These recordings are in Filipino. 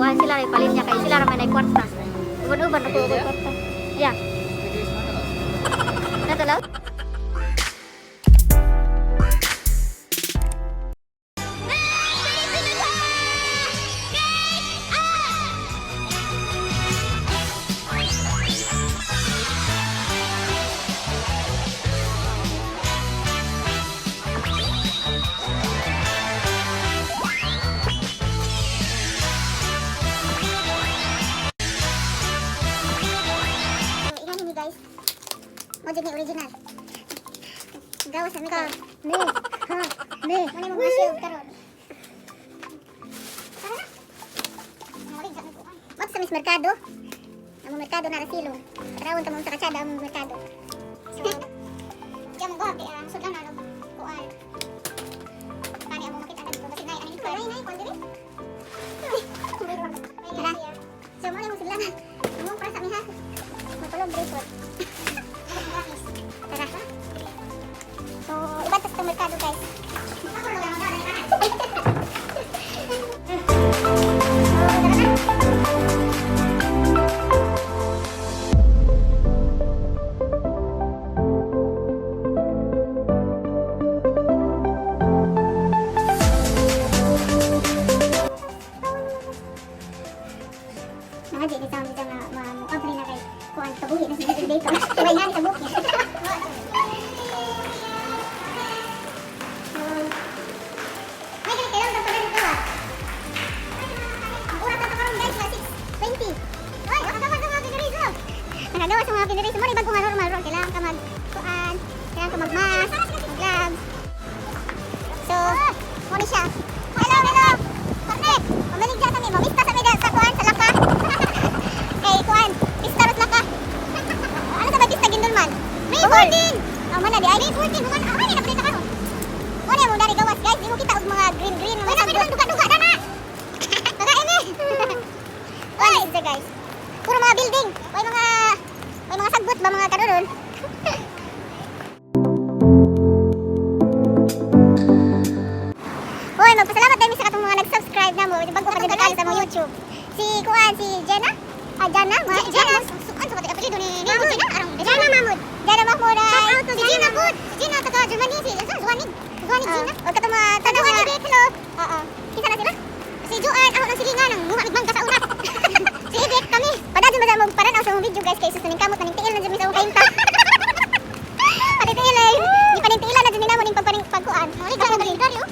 kuan sila ay palinya kay sila ra man ay kwarta. Uban-uban ako og kwarta. Yeah. Natalaw? Mo jud ni original. Gawas sa ka. Me. Ha. Me. Muna mo masyo karon. Tara na. Mo sa mis merkado. Amo merkado na silong. Tarawon ta mo sa katsada amo merkado. So, diyan mo gobi ang sudan na kuan. Kani amo makita dito kasi nay ani ko nay kon diri. Tara. So mo mo sila. Amo para sa miha. Matulog dito. Tara. So, iba tas itong merkado guys. Nakadi ni sound dito na mo-upload na kay kuan kabuhi na sa dito. Kaya yan sa book. Nagagawa sa mga pinirisa mo, ibang kung normal ron. Kailangan ka mag-kuan, kailangan ka mag-mask, mag-gloves. So, muna siya. Hello, hello! Partner, pamalig dyan sa mi. Mamista sa mi sa kuan, sa laka. Kay kuan, pista ros laka. Ano sa ba pista gindol man? May 14! Mana di? Ay, may 14. Mana, ay, nabalita ka ron. Muna mo dari gawas, guys. Di mo kita og mga green-green. Uy, namin naman duga-duga na na! Nakain eh! Uy, isa guys. Puro mga building. May mga sagbot ba mga karoon? Hoy, magpasalamat dahil sa katong mga nag-subscribe na mo. Bago ka nagkakali sa mga YouTube. Si Kuan, si Jenna? Jenna? Jenna? Ano sa kapatid apelido ni Jenna? Jenna Mahmud. Jenna Mahmud ay... Si Jenna Mahmud. Si Jenna, taga Germany. Si Zuanig. Zuanig Jenna. O katong mga... Zuanig Bek, hello. Oo. Kisa na sila? Si Joanne, ako ng silingan ng bunga nagmangka sa una. Si Ibek kami. Padadyo ba sa mong paranaw sa mong video guys kay susunin kamot na ningtiil na dyan sa mong kainta. Paningtiil ay. Di paningtiilan na dyan nila mo ning pagkuan. Ikaw ang kalendaryo.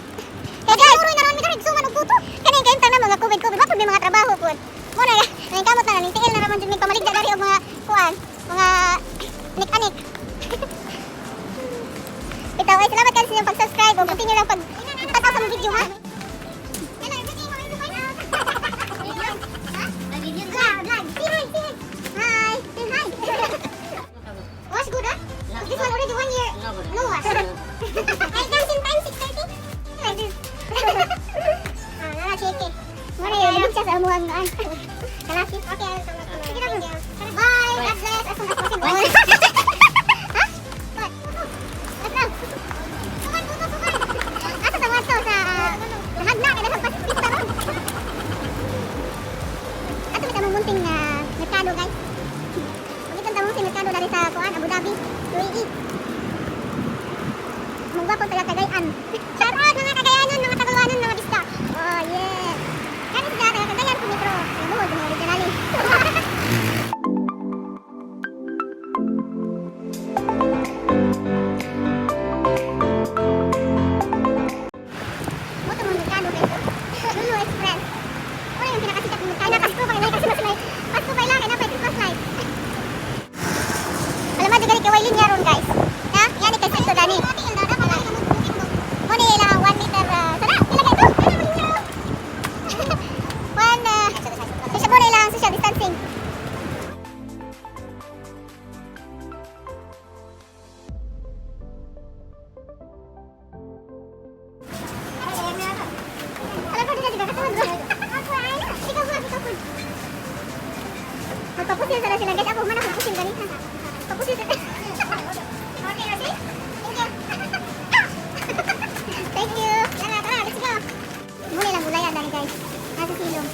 Kaya guys, uroy na ron mi karig suman og puto. Kaning kainta na mga COVID. Mapod may mga trabaho pod. Muna ning kamot na ningtiil na ramon dyan may pamaligda dari og mga kuan. Mga nik-anik. Bitaw ay salamat kayo sa inyong pag-subscribe o continue lang pag-tataw sa mong video ha. This one already 1 year. No, I dancing time 6:30. Like this. Nana cheke. Muna yung libig siya sa amuang gaan. Kalaki. Okay, sige na po. Bye. God bless. As soon as possible. Ha? What? At lang. Sukan. Asa sa wato sa hagna. Kaya nagpasipista ron. Ato may tamang munting merkado guys. Pagkitang tamang si merkado dari sa Kuan, Abu Dhabi. UAE. Munggo po sila Cagayan. Shout out mga Cagayanon, mga Tagaluanon, mga bista. Oh yeah. Kani sila taga Cagayan po metro. Namuhod mo originally. Mo to mga merkado guys. Lulu Express. Ano yung pinakasikat ng merkado? Pasko pa kasi mas may Pasko pa ilang na pa Christmas light. Alam mo dugay kaway linya ron guys. Ha? Yani kasi ito dani. Mo ni lang 1 meter sana. Ilagay ito. Kasi mo lang social distancing. Alam ko din kasi katulad ron. Magpapusin sana sila guys. Ako man ako pusin ganito. Papusin sila. Okay, ready? Thank you. Tara, let's go. Muna lang gulay dani guys. Nasa silong.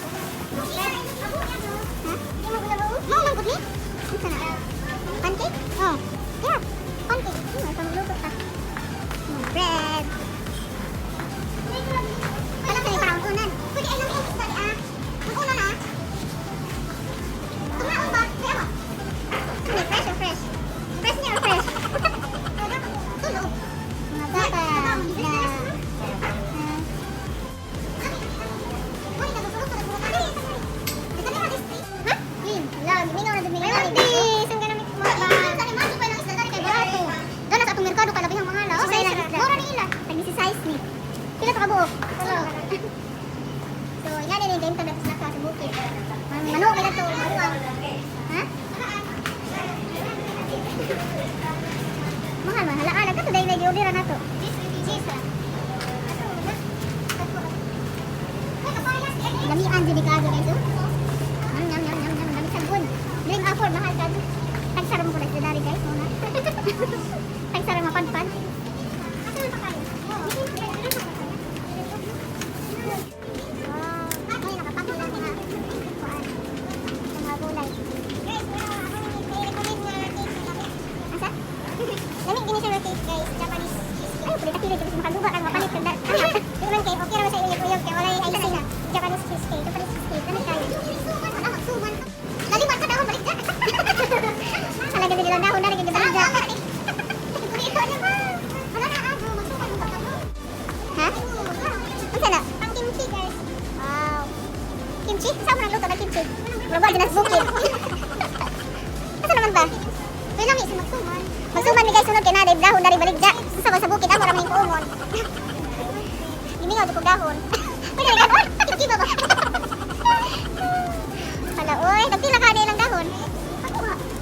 So, yan din yung game tayo sa bukid. Manok nila to, maruang. Ha? Mahal, halaan. Ito dahil nag-orderan na to. Lamian din ikado guys. Nyam. Dami sabon. Drink afford mahal ka. Tagsara mo ko na dari guys. Tagsara mapadpad. Lamig din siya rotate guys, Japanese cheesecake. Ay, pwede ka pili, kasi makaguba kang mapalit ka. Yung man kayo, okay raw sa uyog-uyog, kaya wala yung icing na. Japanese cheesecake, Japanese cheesecake, lamig kayo. Ano, magsuman. Laliman ka dahon, balik dyan. Talaga din nilang dahon, balik dyan. Ha? Ang sana? Ang kimchi guys. Wow. Kimchi? Saan mo nagluto ng kimchi? Robal din ang bukid. Asa naman ba? May lami sa magsuman. Magsuman ni guys, sunod kay naday dahon dari baligja. Sa bukid amo ra man kuumon. Gimingaw ko dahon. Pwede ra gahon. Kiba ba? Hala oy, nagpila ka nilang dahon.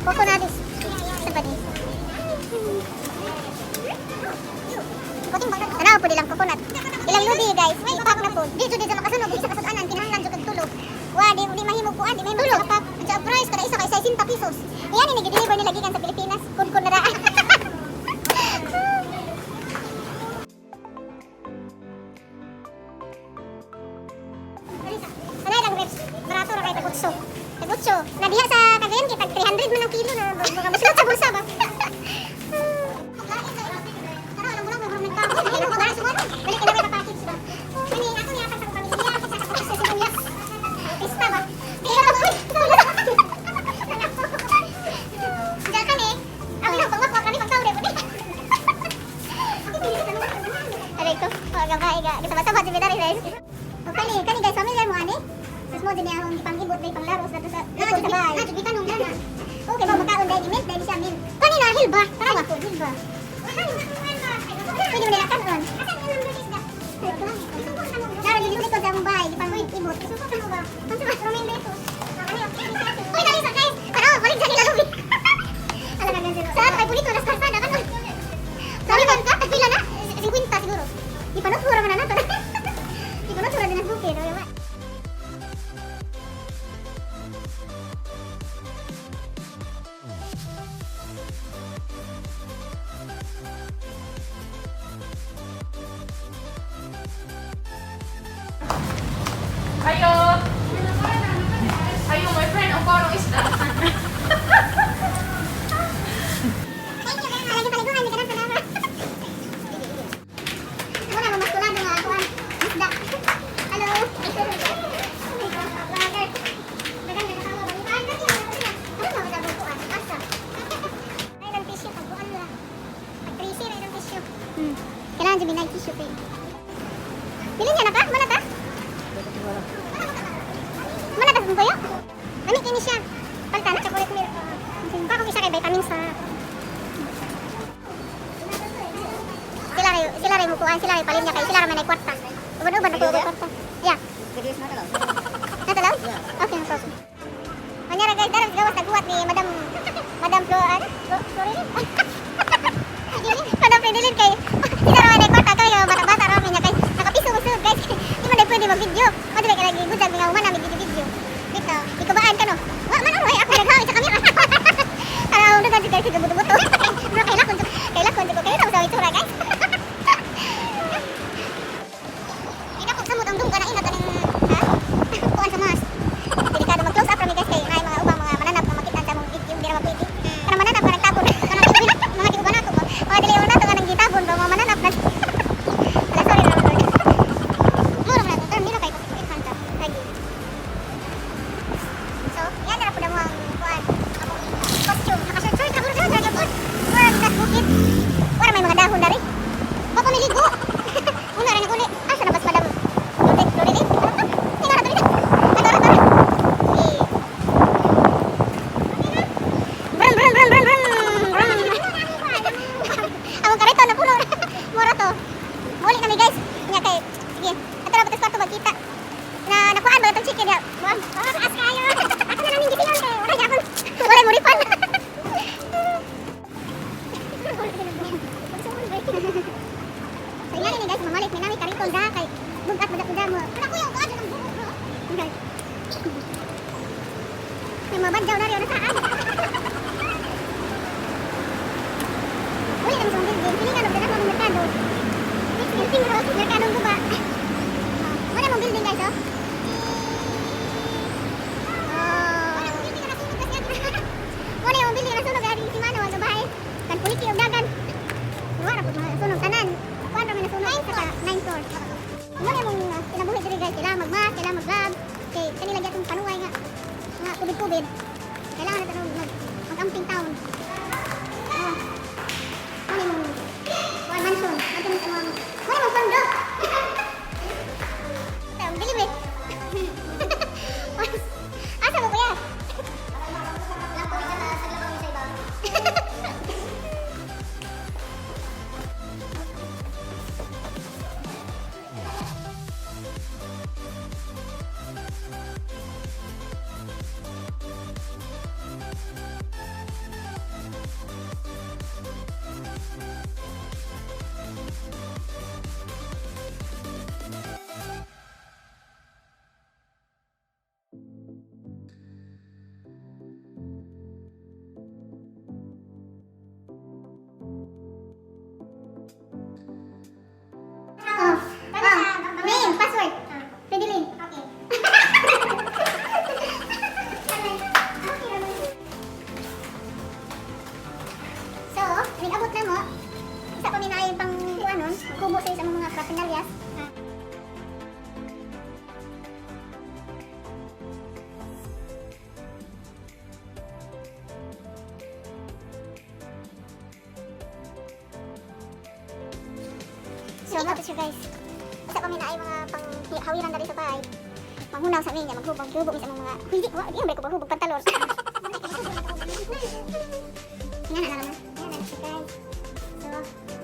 Coconut. Sa ba ni? Kuting bang ana po dilang coconut. Ilang ludi guys. Ipak na po. Di jud sa makasunog sa kasudanan kinahanglan jud kag tulog. Wa di mahimog kuan, di mahimog kapak. Ang price kada isa kay 60 pesos. Iyan ni gi-deliver nila gikan sa Pilipinas. Kun na ra. Ano lang grapes? Barato ra kay tagutso. Tagutso. Nadiha sa Cagayan kay tag 300 man ang kilo na mga musulot sa bulsa ba. Kani guys, familiar mo ani? Sus mo din ang ipang-ibot day panglaro sa likod sa bahay. Nadyo gitanong na. Okay ba makaon day mint day siya mint. Kani na hilba, tara ko hilba. Pwede mo nila kanon. Nara dili likod sa among bahay, ipang-ibot. Suko ka mo ba? Unsa ba ramen dito? Uy, dali sa guys. Tara, balik sa nila lubi. Ala na ganito. Sa kay pulito nas kalsada kanon. Sorry man ka, tagpila na. 50 siguro. Ipanuturo man na nato. Ipanuturo din ang bukid, okay ba? Ayo! Ayo, my friend, ang parang isda. Thank you, kaya lagi paliguan, hindi ka na salamat. Ako na, mamaskulado nga ako, isda. Hello? Maganda na tawa, balitaan ka niya. Ano ba wala bang kuwan? Asa? Ay, ng tissue, pagbuan lang. Pag-tracy na ng tissue. Kailangan dyan binag tissue kayo. Bilhin niya na ka? Mana ka? Mana ka kung kayo? Lamig ini siya. Palta na, chocolate milk. Pa kung isa kay vitamins sa... Sila rin mukuhan, sila rin palim niya kayo. Sila rin may kwarta. Uban-uban na kwarta. Yeah. Natalaw? Okay, no problem. Manyara guys, dalam gawas nagbuhat ni Madam Florin. Madam Fridolin kay sila rin may kwarta kayo. Bata-bata rin niya kay nakapiso-usog guys. Di mo na pwede mag-video. Madali ka lagi gudag nga umana mag-video. Dito, ikabaan ka no? Wa man ako ako naghawin sa kamera. Araw na ganti guys, buto-buto. Bro, kailakon ko kayo daw sa itsura guys. Ina ko samot ang dungga na ina taning ha? Kuan sa mas. Delikado mag-close up kami guys kay may mga ubang mga mananap na makita sa mong video di ra mapwede. Para mananap ka nagtabon. Kanang mga giuban ako. Mga dili na to kanang gitabon ba mga mananap na. Ala sorry na sorry. Mura man to, mira kay ko kanta. Lagi. So, yan na po na mo ang kuan. Among costume. Nakashort-short ka mura sa bukid. Wala may mga dahon na rin. Kuan, taas kayo. Ako na namin gitingan kay wala gyapon. Wala mo ripan. So yan ini guys, mamalik ni nami kariton da kay bugat budak mo. Kada ko yung kuan ng buhok bro. Okay. May mabadyaw na rin na saan. Uy, kami sa building. Pilingan ng dagat ng merkado. Building bro, merkado ko ba? Mana mong building guys, oh? Mana yung building na sunog kasi si Mano, ang bahay. Kan kuliki yung dagan. Wala po mga sunog tanan. Kuan rami na sunog sa 9 floor. Mana yung kinabuhi diri guys, kailangan magmas, kailangan mag-lab. Okay, kanila gyud panuway nga. Mga kubid-kubid. Kailangan na tanong mag-amping town. Oh. Mana yung kuan mansion, natin sa mga mana yung condo. Tayo, delivery. Asa mo kuya? Lang po kita sa labang sa iba. Name, password. Fidelin. Okay. So, nag-abot na mo. Isa ko minayin pang kuanon, kubo sa isang mga paraphernalia. So, mabot siya guys. Isa kami na ay mga panghawiran na rin sa bahay. Manghunaw sa amin niya, maghubog sa mga... Hindi ko, hindi ko maghubog pantalon. Yan na naman. Yan na siya guys. So,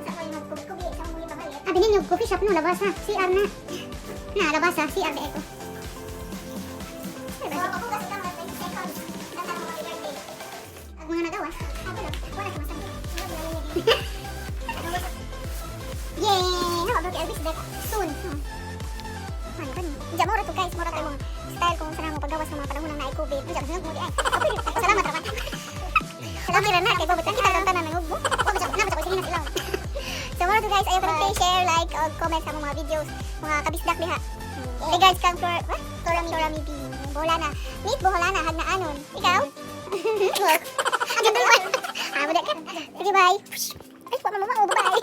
isa ko yung magkubi-kubi sa mga pabalik. Ah, binin yung coffee shop no, labas ha. CR na. Na, labas ha. CR na ito. So, ako kasi lang mga 20 seconds. Ganda ng mga birthday. Ang mga nagawa. Ako lang. Wala sa masakit. Yay! Nakabot yung Elvis Deck soon. Ano ba niyo? Diyan mo ito guys, mo ito yung style kung saan mo paggawas ng mga panahon ng na-COVID. Diyan, sunod mo di ay. Salamat raman. Salamat rin na, kay Bobot. Kita lang tanan ng ugbo. Bobot, salamat ako, sige na sila. So mo ito guys, ayaw ko rin share, like, o comment sa mga videos. Mga kabisdak diha. Hey guys, come for, what? Torami B. Boholana. Meet Boholana, hag na anon. Ikaw? Look. Agad naman. Ah, muna ka. Sige, bye. Ay, pa mamama, bye.